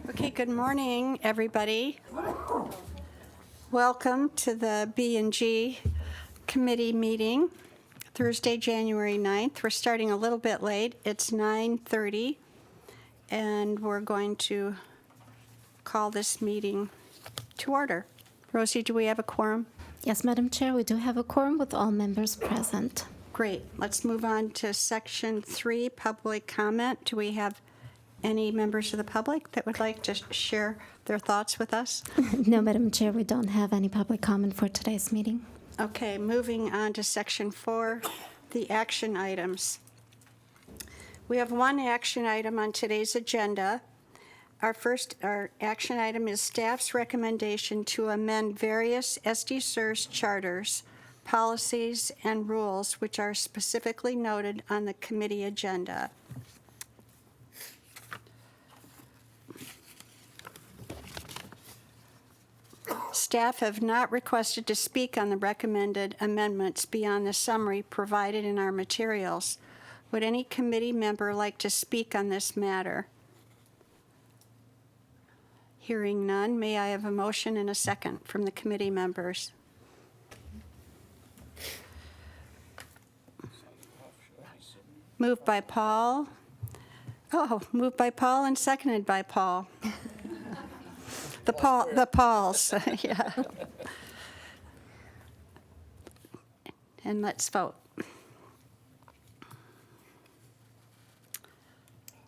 Okay, good morning, everybody. Welcome to the B&G committee meeting, Thursday, January 9th. We're starting a little bit late. It's 9:30, and we're going to call this meeting to order. Rosie, do we have a quorum? Yes, Madam Chair, we do have a quorum with all members present. Great. Let's move on to Section 3, public comment. Do we have any members of the public that would like to share their thoughts with us? No, Madam Chair, we don't have any public comment for today's meeting. Okay, moving on to Section 4, the action items. We have one action item on today's agenda. Our action item is staff's recommendation to amend various SDCERS charters, policies, and rules which are specifically noted on the committee agenda. Staff have not requested to speak on the recommended amendments beyond the summary provided in our materials. Would any committee member like to speak on this matter? Hearing none, may I have a motion and a second from the committee members? Moved by Paul. Moved by Paul and seconded by Paul. The Pauls, yeah. And let's vote.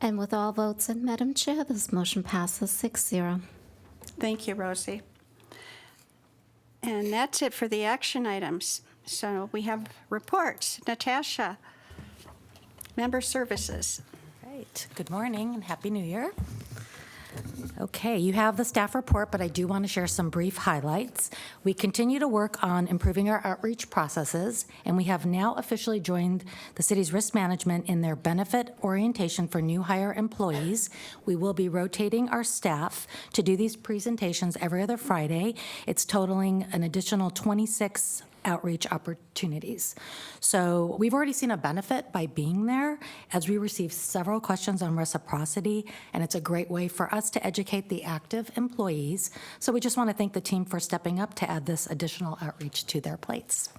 And with all votes in, Madam Chair, this motion passes 6-0. Thank you, Rosie. And that's it for the action items. So we have reports. Natasha, member services. Right. Good morning and Happy New Year. Okay, you have the staff report, but I do want to share some brief highlights. We continue to work on improving our outreach processes, and we have now officially joined the city's risk management in their benefit orientation for new hire employees. We will be rotating our staff to do these presentations every other Friday. It's totaling an additional 26 outreach opportunities. So we've already seen a benefit by being there, as we receive several questions on reciprocity, and it's a great way for us to educate the active employees. So we just want to thank the team for stepping up to add this additional outreach to their plates.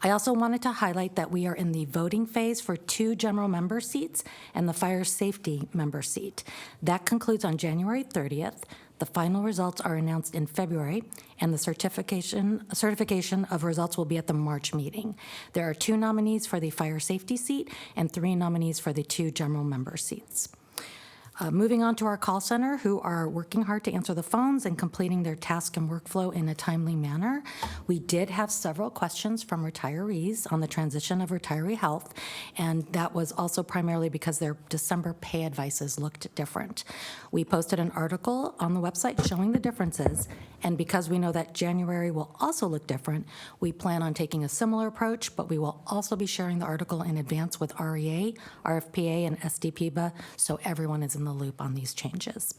I also wanted to highlight that we are in the voting phase for 2 general member seats and the fire safety member seat. That concludes on January 30th. The final results are announced in February, and the certification of results will be at the March meeting. There are 2 nominees for the fire safety seat and 3 nominees for the 2 general member seats. Moving on to our call center, who are working hard to answer the phones and completing their task and workflow in a timely manner. We did have several questions from retirees on the transition of retiree health, and that was also primarily because their December pay advices looked different. We posted an article on the website showing the differences, and because we know that January will also look different, we plan on taking a similar approach, but we will also be sharing the article in advance with REA, RFPA, and SDPBA, so everyone is in the loop on these changes.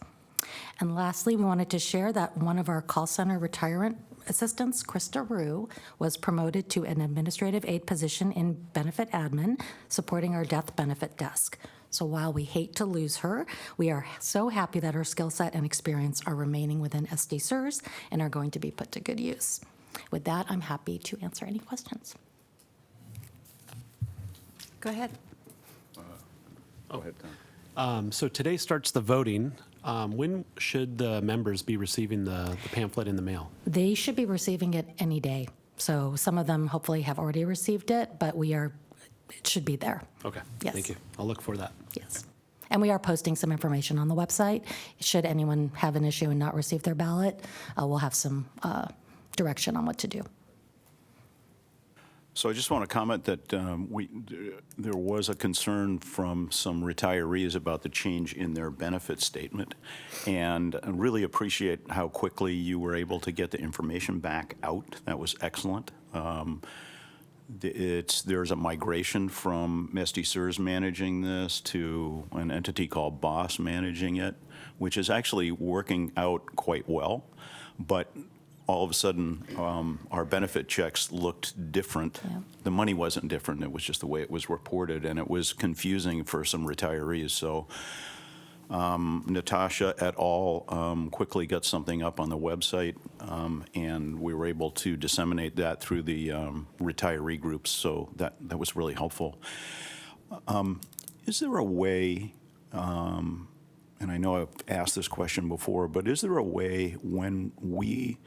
And lastly, we wanted to share that one of our call center retirement assistants, Krista Rue, was promoted to an administrative aide position in benefit admin, supporting our death benefit desk. So while we hate to lose her, we are so happy that her skill set and experience are remaining within SDCERS and are going to be put to good use. With that, I'm happy to answer any questions. Go ahead. Go ahead, Tom. So today starts the voting. When should the members be receiving the pamphlet in the mail? They should be receiving it any day. So some of them hopefully have already received it, but it should be there. Okay, Yes. Thank you. I'll look for that. Yes. And we are posting some information on the website. Should anyone have an issue and not receive their ballot, we'll have some direction on what to do. So I just want to comment that there was a concern from some retirees about the change in their benefit statement, and I really appreciate how quickly you were able to get the information back out. That was excellent. There's a migration from SDCERS managing this to an entity called BOSS managing it, which is actually working out quite well, but all of a sudden, our benefit checks looked different. Yeah. The money wasn't different. It was just the way it was reported, and it was confusing for some retirees. So Natasha et al. Quickly got something up on the website, and we were able to disseminate that through the retiree groups, so that was really helpful. Is there a way, and I know I've asked this question before, but is there a way when we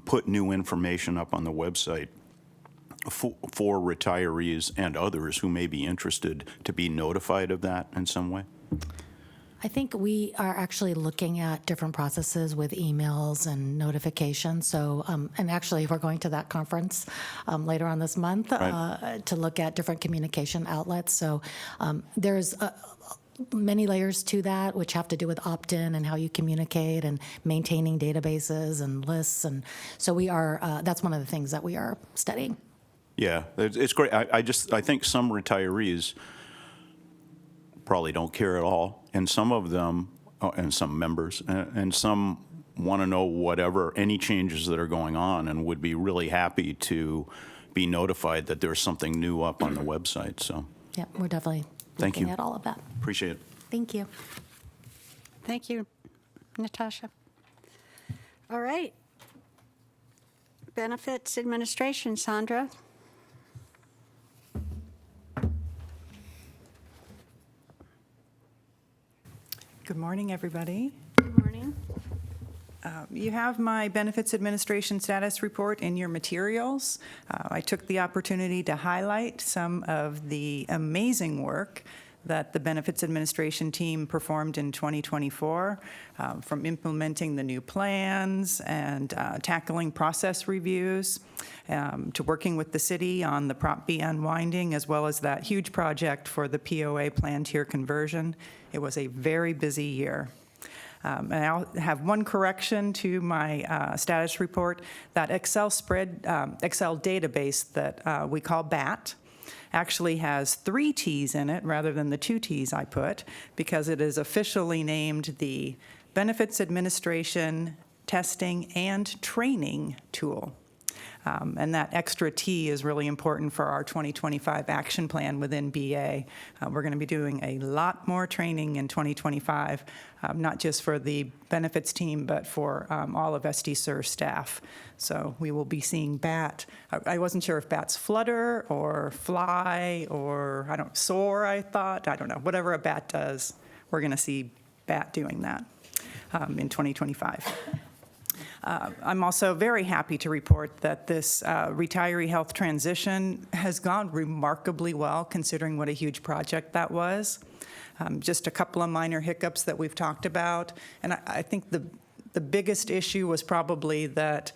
put new information up on the website for retirees and others who may be interested to be notified of that in some way? I think we are actually looking at different processes with emails and notifications. So, and actually, we're going to that conference later on this month to look at different communication outlets. So there's many layers to that, which have to do with opt-in and how you communicate and maintaining databases and lists. And so we are, that's one of the things that we are studying. Yeah, it's great. I think some retirees probably don't care at all, and some of them, and some members, and some want to know whatever, any changes that are going on, and would be really happy to be notified that there's something new up on the website. So, Yeah, we're definitely Thank looking you. at all of that. appreciate it. Thank you. Thank you, Natasha. All right. Benefits Administration, Sandra. Good morning, everybody. Good morning. You have my Benefits Administration Status Report in your materials. I took the opportunity to highlight some of the amazing work that the Benefits Administration team performed in 2024, from implementing the new plans and tackling process reviews, to working with the city on the Prop B unwinding, as well as that huge project for the POA plan tier conversion. It was a very busy year. And I'll have one correction to my status report. That Excel database that we call BAT actually has 3 T's in it rather than the 2 T's I put, because it is officially named the Benefits Administration Testing and Training Tool. And that extra T is really important for our 2025 action plan within BA. We're going to be doing a lot more training in 2025, not just for the benefits team, but for all of SDCERS staff. So we will be seeing BAT. I wasn't sure if BAT's flutter or fly or, soar, I thought. I don't know. Whatever a BAT does, we're going to see BAT doing that in 2025. I'm also very happy to report that this retiree health transition has gone remarkably well, considering what a huge project that was. Just a couple of minor hiccups that we've talked about. And I think the biggest issue was probably that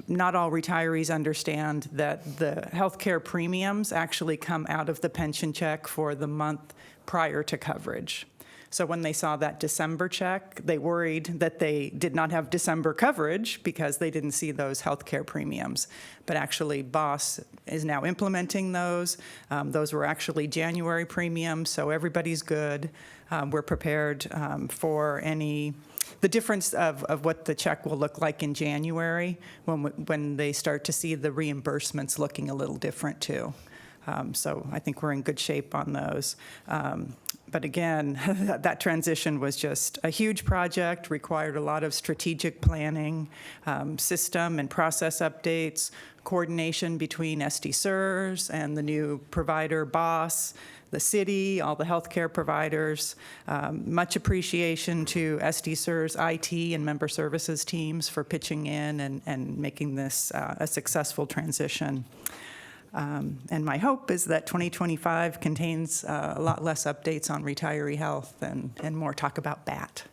not all retirees understand that the healthcare premiums actually come out of the pension check for the month prior to coverage. So when they saw that December check, they worried that they did not have December coverage because they didn't see those healthcare premiums. But actually, BOSS is now implementing those. Those were actually January premiums, so everybody's good. We're prepared for the difference of what the check will look like in January when they start to see the reimbursements looking a little different too. So I think we're in good shape on those. But again, that transition was just a huge project, required a lot of strategic planning, system and process updates, coordination between SDCERS and the new provider BOSS, the city, all the healthcare providers. Much appreciation to SDCERS IT and member services teams for pitching in and making this a successful transition. And my hope is that 2025 contains a lot less updates on retiree health and more talk about BAT.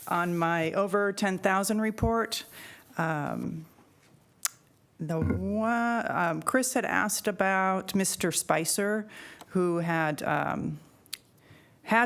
On my over 10,000 report, Chris had asked about Mr. Spicer, who had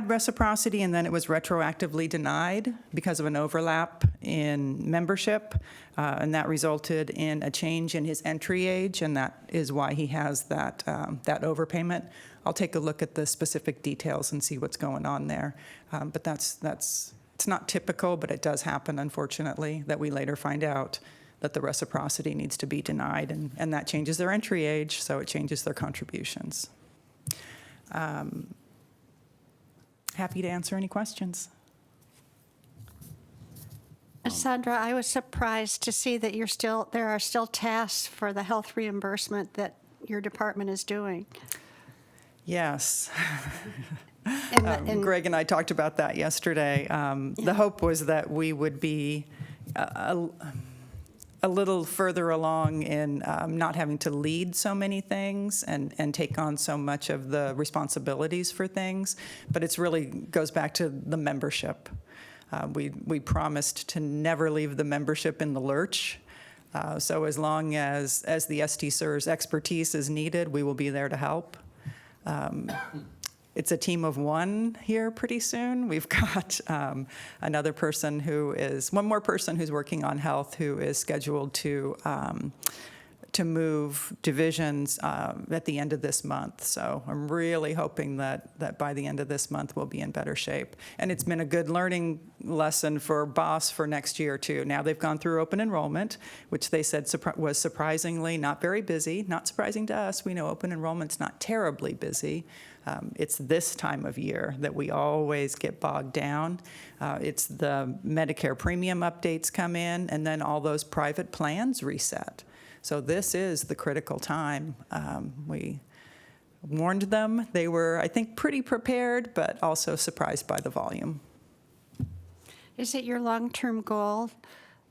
reciprocity and then it was retroactively denied because of an overlap in membership, and that resulted in a change in his entry age, and that is why he has that overpayment. I'll take a look at the specific details and see what's going on there, but it's not typical, but it does happen, unfortunately, that we later find out that the reciprocity needs to be denied, and that changes their entry age, so it changes their contributions. Happy to answer any questions. Sandra, I was surprised to see that there are still tasks for the health reimbursement that your department is doing. Yes. And Greg and I talked about that yesterday. The hope was that we would be a little further along in not having to lead so many things and take on so much of the responsibilities for things, but it's really goes back to the membership. We promised to never leave the membership in the lurch. So as long as the SDCERS expertise is needed, we will be there to help. It's a team of one here pretty soon. We've got one more person who's working on health who is scheduled to move divisions at the end of this month. So I'm really hoping that by the end of this month we'll be in better shape. And it's been a good learning lesson for BOSS for next year too. Now they've gone through open enrollment, which they said was surprisingly not very busy. Not surprising to us. We know open enrollment's not terribly busy. It's this time of year that we always get bogged down. It's the Medicare premium updates come in, and then all those private plans reset. So this is the critical time. We warned them. They were, I think, pretty prepared, but also surprised by the volume. is it your long-term goal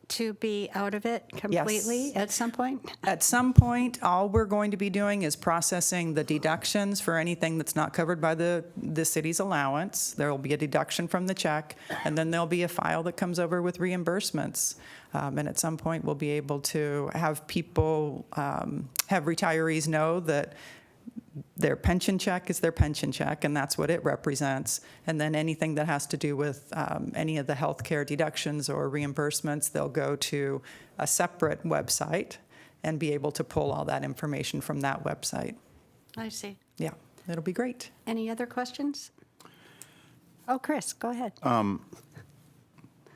to be out of it completely at some point? At some point, all we're going to be doing is processing the deductions for anything that's not covered by the city's allowance. There will be a deduction from the check, and then there'll be a file that comes over with reimbursements. And at some point, we'll be able to have people, have retirees know that their pension check is their pension check, and that's what it represents. And then anything that has to do with any of the healthcare deductions or reimbursements, they'll go to a separate website and be able to pull all that information from that website. I see. Yeah, it'll be great. Any other questions? Oh, Chris, go ahead.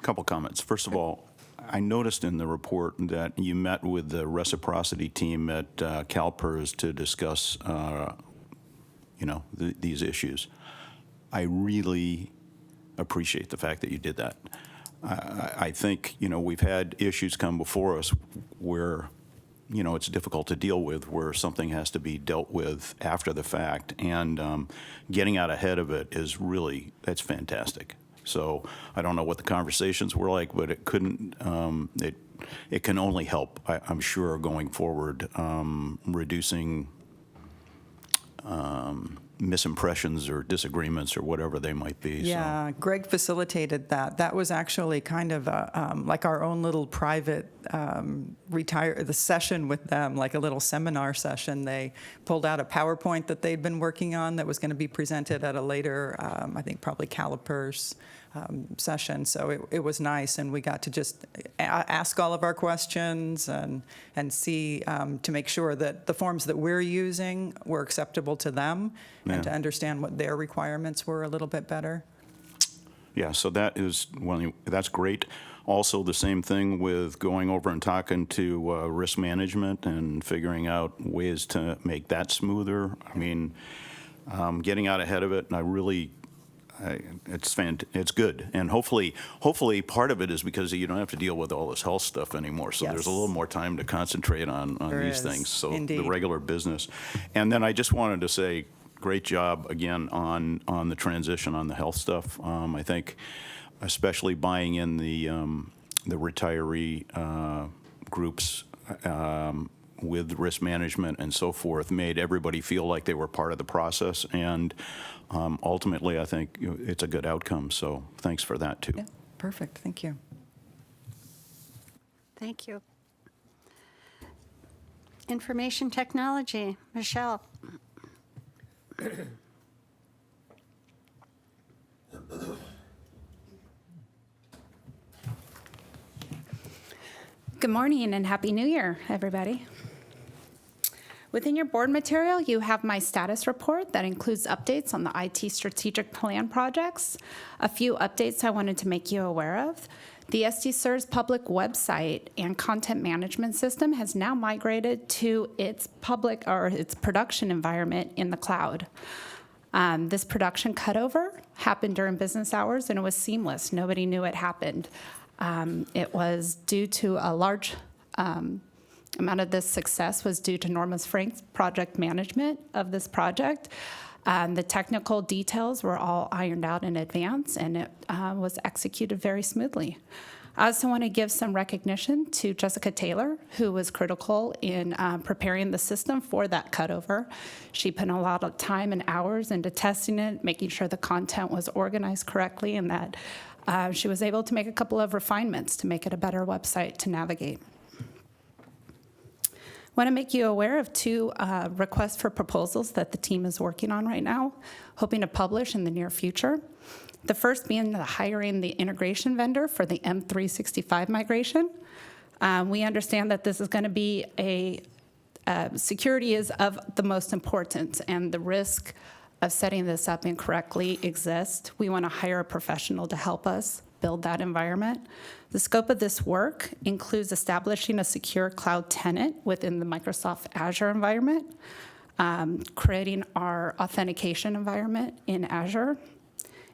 Couple comments. First of all, I noticed in the report that you met with the reciprocity team at CalPERS to discuss, these issues. I really appreciate the fact that you did that. I think, we've had issues come before us where, it's difficult to deal with, where something has to be dealt with after the fact, and getting out ahead of it is really, that's fantastic. So I don't know what the conversations were like, but it couldn't, it can only help, I'm sure, going forward, reducing misimpressions or disagreements or whatever they might be. Yeah, Greg facilitated that. That was actually kind of like our own little private the session with them, like a little seminar session. They pulled out a PowerPoint that they'd been working on that was going to be presented at a later, I think probably CalPERS session. So it was nice, and we got to just ask all of our questions and see to make sure that the forms that we're using were acceptable to them, and to understand what their requirements were a little bit better. Yeah, so that is, that's great. Also, the same thing with going over and talking to risk management and figuring out ways to make that smoother. I mean, getting out ahead of it, and it's good. And hopefully part of it is because you don't have to deal with all this health stuff anymore. So there's a little more time to concentrate on these things. So Indeed. The regular business. And then I just wanted to say, great job again on the transition on the health stuff. I think especially buying in the retiree groups with risk management and so forth made everybody feel like they were part of the process. And ultimately, I think it's a good outcome. So thanks for that, too. Yeah, perfect. Thank you. Thank you. Information technology, Michelle. Good morning and Happy New Year, everybody. Within your board material, you have my status report that includes updates on the IT strategic plan projects. A few updates I wanted to make you aware of. The SDCERS public website and content management system has now migrated to its production environment in the cloud. This production cutover happened during business hours, and it was seamless. Nobody knew it happened. It was due to a large amount of this success was due to Norma Frank's project management of this project. The technical details were all ironed out in advance, and it was executed very smoothly. I also want to give some recognition to Jessica Taylor, who was critical in preparing the system for that cutover. She put a lot of time and hours into testing it, making sure the content was organized correctly, and that she was able to make a couple of refinements to make it a better website to navigate. I want to make you aware of two requests for proposals that the team is working on right now, hoping to publish in the near future. The first being the hiring the integration vendor for the M365 migration. We understand that this is going to be security is of the most importance, and the risk of setting this up incorrectly exists. We want to hire a professional to help us build that environment. The scope of this work includes establishing a secure cloud tenant within the Microsoft Azure environment, creating our authentication environment in Azure,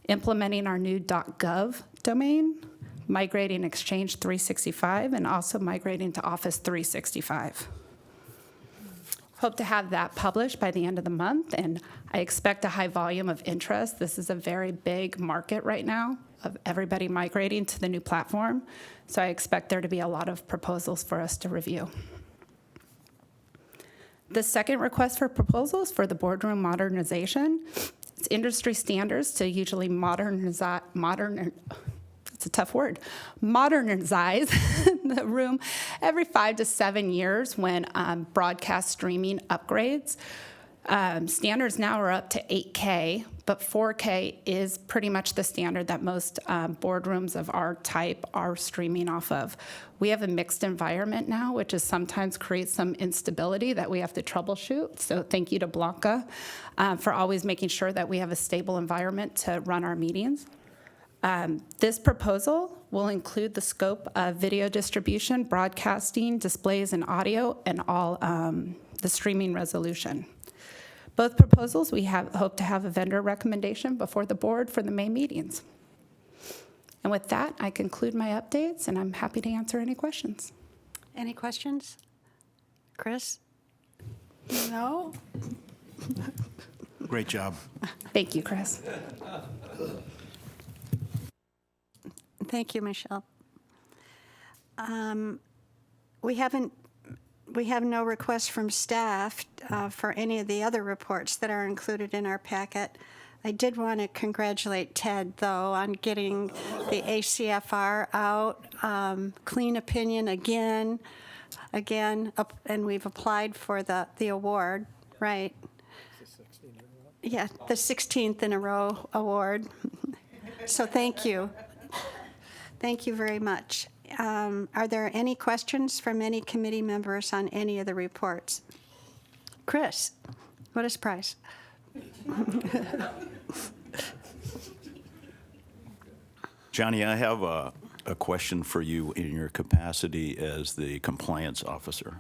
implementing our new .gov domain, migrating Exchange 365, and also migrating to Office 365. Hope to have that published by the end of the month, and I expect a high volume of interest. This is a very big market right now of everybody migrating to the new platform, so I expect there to be a lot of proposals for us to review. The second request for proposals for the boardroom modernization. It's industry standards to usually modernize it's a tough word, modernize the room every 5 to 7 years when broadcast streaming upgrades. Standards now are up to 8K, but 4K is pretty much the standard that most boardrooms of our type are streaming off of. We have a mixed environment now, which is sometimes creates some instability that we have to troubleshoot. So thank you to Blanca for always making sure that we have a stable environment to run our meetings. This proposal will include the scope of video distribution, broadcasting, displays, and audio, and all the streaming resolution. Both proposals, we hope to have a vendor recommendation before the board for the May meetings. And with that, I conclude my updates, and I'm happy to answer any questions. Any questions? Chris? No? Great job. Thank you, Chris. Thank you, Michelle. We have no requests from staff for any of the other reports that are included in our packet. I did want to congratulate Ted, though, on getting the ACFR out, clean opinion again, and we've applied for the award, right? Yeah, the 16th in a row award. So thank you. Thank you very much. Are there any questions from any committee members on any of the reports? Chris, what is price? Johnny, I have a question for you in your capacity as the compliance officer.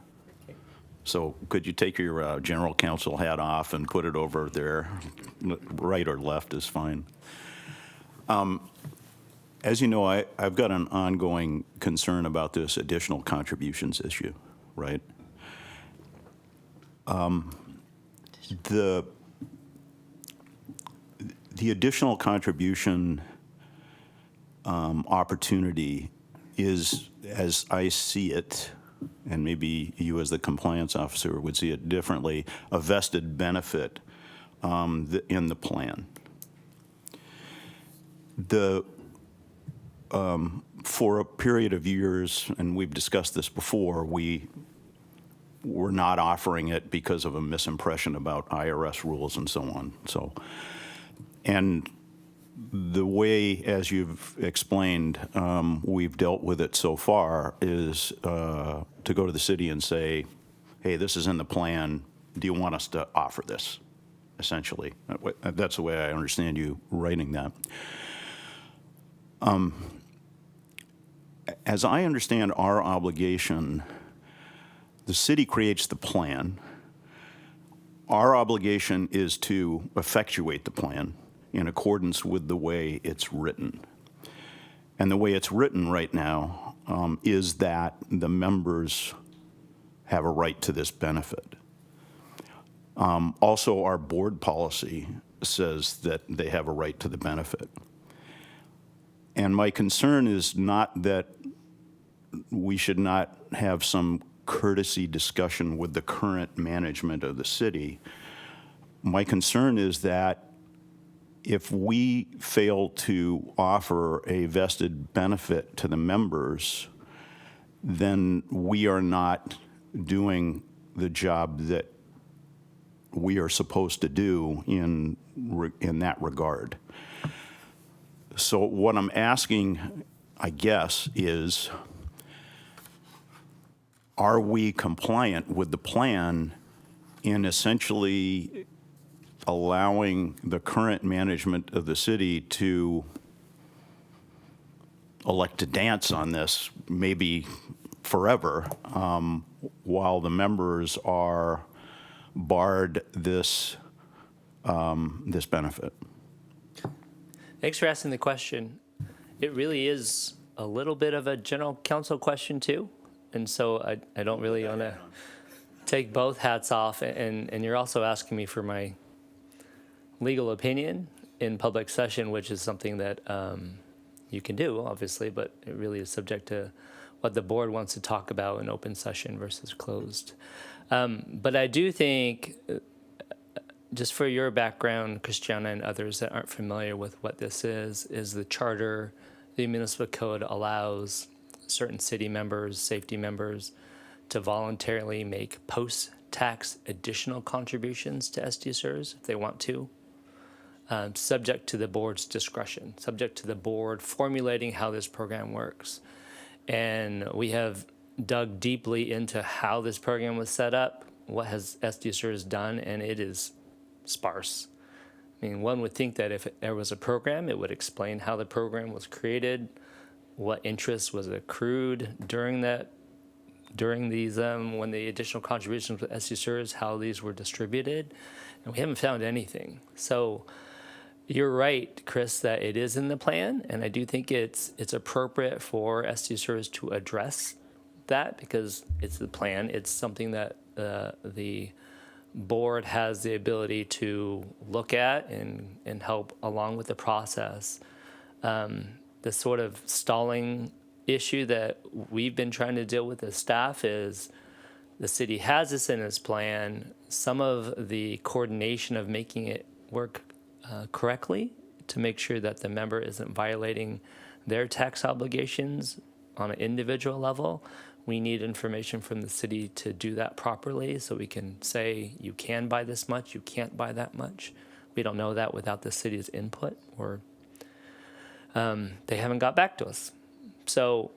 So could you take your general counsel hat off and put it over there? Right or left is fine. As you know, I've got an ongoing concern about this additional contributions issue, right? The additional contribution opportunity is, as I see it, and maybe you as the compliance officer would see it differently, a vested benefit in the plan. For a period of years, and we've discussed this before, we were not offering it because of a misimpression about IRS rules and so on. So, and the way, as you've explained, we've dealt with it so far is to go to the city and say, hey, this is in the plan. Do you want us to offer this? Essentially. That's the way I understand you writing that. As I understand our obligation, the city creates the plan. Our obligation is to effectuate the plan in accordance with the way it's written. And the way it's written right now is that the members have a right to this benefit. Also, our board policy says that they have a right to the benefit. And my concern is not that we should not have some courtesy discussion with the current management of the city. My concern is that if we fail to offer a vested benefit to the members, then we are not doing the job that we are supposed to do in that regard. So what I'm asking, I guess, is, are we compliant with the plan in essentially allowing the current management of the city to elect to dance on this, maybe forever, while the members are barred this benefit? Thanks for asking the question. It really is a little bit of a general counsel question too. And so I don't really want to take both hats off. And you're also asking me for my legal opinion in public session, which is something that you can do, obviously, but it really is subject to what the board wants to talk about in open session versus closed. But I do think, just for your background, Christiana, and others that aren't familiar with what this is the charter, the municipal code allows certain city members, safety members, to voluntarily make post-tax additional contributions to SDCERS if they want to, subject to the board's discretion, subject to the board formulating how this program works. And we have dug deeply into how this program was set up, what has SDCERS done, and it is sparse. I mean, one would think that if there was a program, it would explain how the program was created, what interest was accrued during these, when the additional contributions with SDCERS, how these were distributed, and we haven't found anything. So you're right, Chris, that it is in the plan, and I do think it's appropriate for SDCERS to address that because it's the plan. It's something that the board has the ability to look at and help along with the process. The sort of stalling issue that we've been trying to deal with as staff is the city has this in its plan. Some of the coordination of making it work correctly to make sure that the member isn't violating their tax obligations on an individual level. We need information from the city to do that properly so we can say you can buy this much, you can't buy that much. We don't know that without the city's input, or they haven't got back to us. So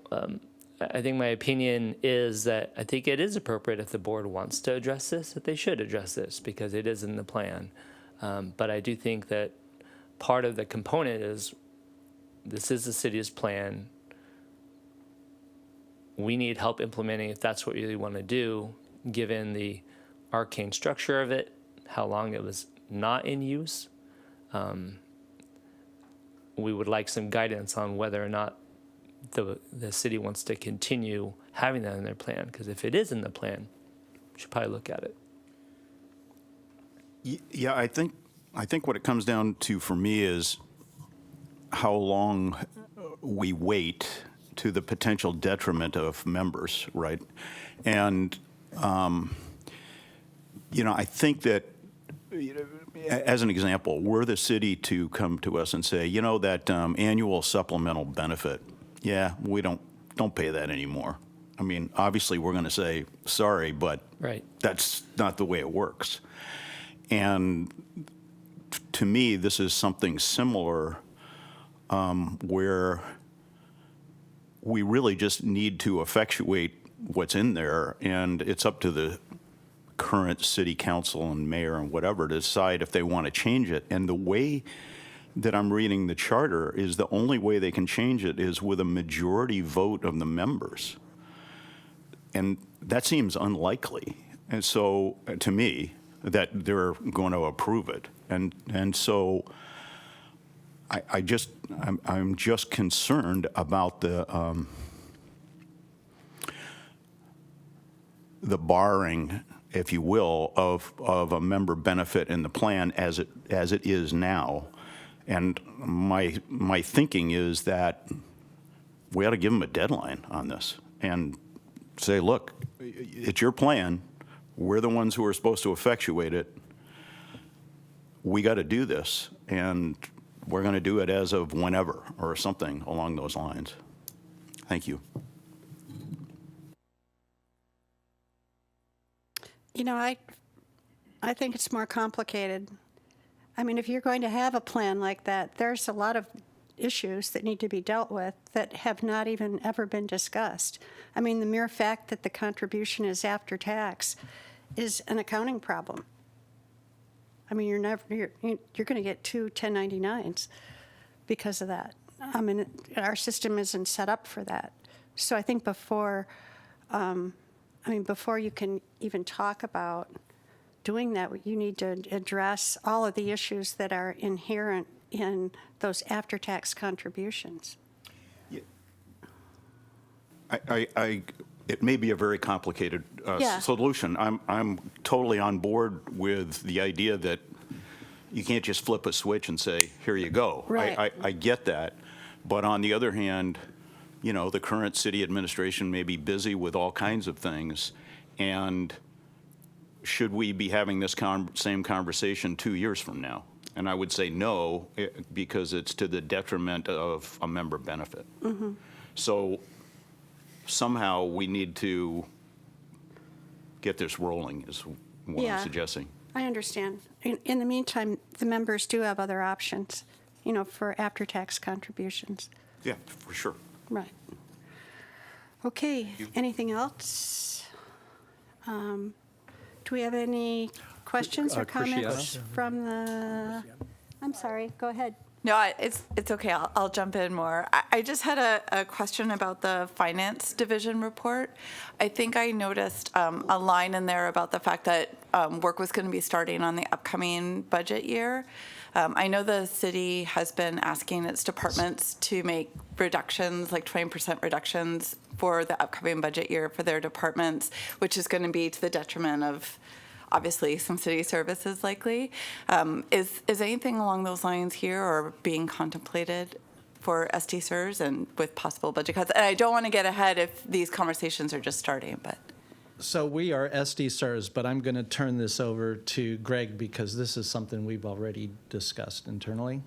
I think my opinion is that I think it is appropriate if the board wants to address this, that they should address this because it is in the plan. But I do think that part of the component is this is the city's plan. We need help implementing if that's what you really want to do, given the arcane structure of it, how long it was not in use. We would like some guidance on whether or not the city wants to continue having that in their plan, because if it is in the plan, we should probably look at it. Yeah, I think what it comes down to for me is how long we wait to the potential detriment of members, right? And, I think that, as an example, were the city to come to us and say, that annual supplemental benefit, yeah, we don't pay that anymore. I mean, obviously, we're going to say, sorry, but Right. That's not the way it works. And to me, this is something similar where we really just need to effectuate what's in there, and it's up to the current city council and mayor and whatever to decide if they want to change it. And the way that I'm reading the charter is the only way they can change it is with a majority vote of the members. And that seems unlikely. And so, to me, that they're going to approve it. And so I'm just concerned about the barring, if you will, of a member benefit in the plan as it is now. And my thinking is that we ought to give them a deadline on this and say, look, it's your plan. We're the ones who are supposed to effectuate it. We got to do this, and we're going to do it as of whenever or something along those lines. Thank you. You know, I think it's more complicated. I mean, if you're going to have a plan like that, there's a lot of issues that need to be dealt with that have not even ever been discussed. I mean, the mere fact that the contribution is after tax is an accounting problem. I mean, you're going to get two 1099s because of that. I mean, our system isn't set up for that. So I think before you can even talk about doing that, you need to address all of the issues that are inherent in those after-tax contributions. It may be a very complicated Yeah. solution. I'm totally on board with the idea that you can't just flip a switch and say, here you go. Right. I get that. But on the other hand, you know, the current city administration may be busy with all kinds of things. And should we be having this same conversation 2 years from now? And I would say no, because it's to the detriment of a member benefit. Mm-hmm. So somehow we need to get this rolling is what Yeah. I'm suggesting. I understand. In the meantime, the members do have other options, you know, for after-tax contributions. Yeah, for sure. Right. Okay, anything else? Do we have any questions or comments from the, I'm sorry, go ahead. No, it's okay. I'll jump in more. I just had a question about the finance division report. I think I noticed a line in there about the fact that work was going to be starting on the upcoming budget year. I know the city has been asking its departments to make reductions, like 20% reductions for the upcoming budget year for their departments, which is going to be to the detriment of obviously some city services likely. Is anything along those lines here or being contemplated for SDCERS and with possible budget cuts? And I don't want to get ahead if these conversations are just starting, but. So we are SDCERS, but I'm going to turn this over to Greg because this is something we've already discussed internally.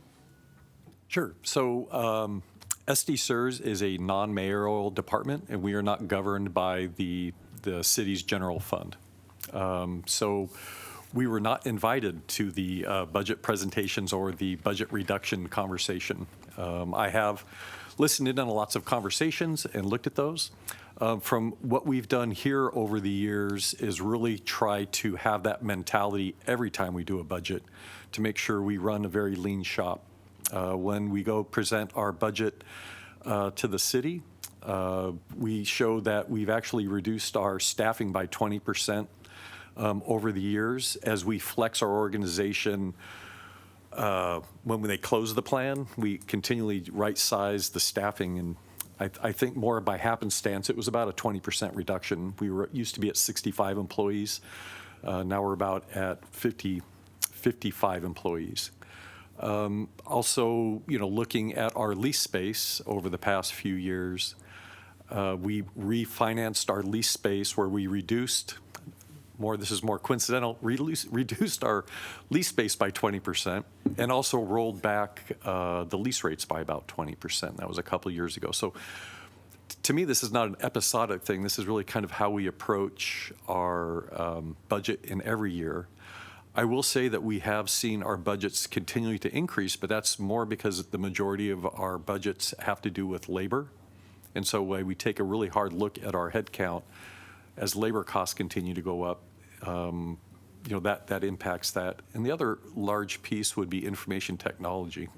Sure. So SDCERS is a non-mayoral department, and we are not governed by the city's general fund. So we were not invited to the budget presentations or the budget reduction conversation. I have listened in on lots of conversations and looked at those. From what we've done here over the years is really try to have that mentality every time we do a budget to make sure we run a very lean shop. When we go present our budget to the city, we show that we've actually reduced our staffing by 20% over the years as we flex our organization. When they close the plan, we continually right-size the staffing, and I think more by happenstance, it was about a 20% reduction. We used to be at 65 employees. Now we're about at 55 employees. Also, you know, looking at our lease space over the past few years, we refinanced our lease space where we reduced this is more coincidental, reduced our lease space by 20% and also rolled back the lease rates by about 20%. That was a couple of years ago. So to me, this is not an episodic thing. This is really kind of how we approach our budget in every year. I will say that we have seen our budgets continue to increase, but that's more because the majority of our budgets have to do with labor. And so we take a really hard look at our head count as labor costs continue to go up. You know, that impacts that. And the other large piece would be information technology.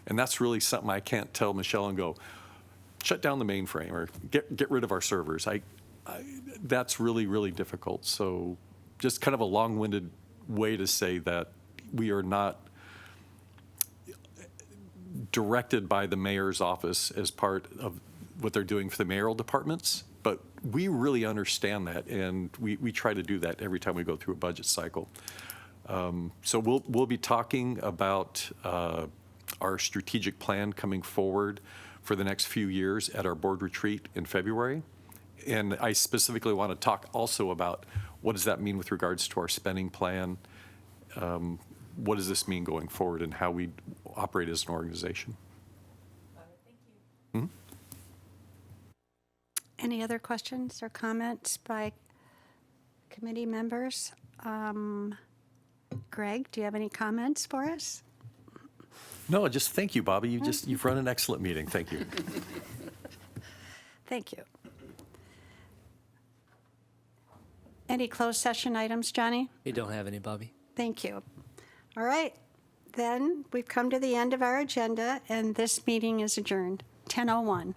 And that's really something I can't tell Michelle and go, shut down the mainframe or get rid of our servers. That's really, really difficult. So just kind of a long-winded way to say that we are not directed by the mayor's office as part of what they're doing for the mayoral departments, but we really understand that, and we try to do that every time we go through a budget cycle. So we'll be talking about our strategic plan coming forward for the next few years at our board retreat in February. And I specifically want to talk also about what does that mean with regards to our spending plan? What does this mean going forward and how we operate as an organization? Any other questions or comments by committee members? Greg, do you have any comments for us? No, just thank you, Bobby. You've run an excellent meeting. Thank you. Thank you. Any closed session items, Johnny? We don't have any, Bobby. Thank you. All right, then we've come to the end of our agenda, and this meeting is adjourned, 10:01.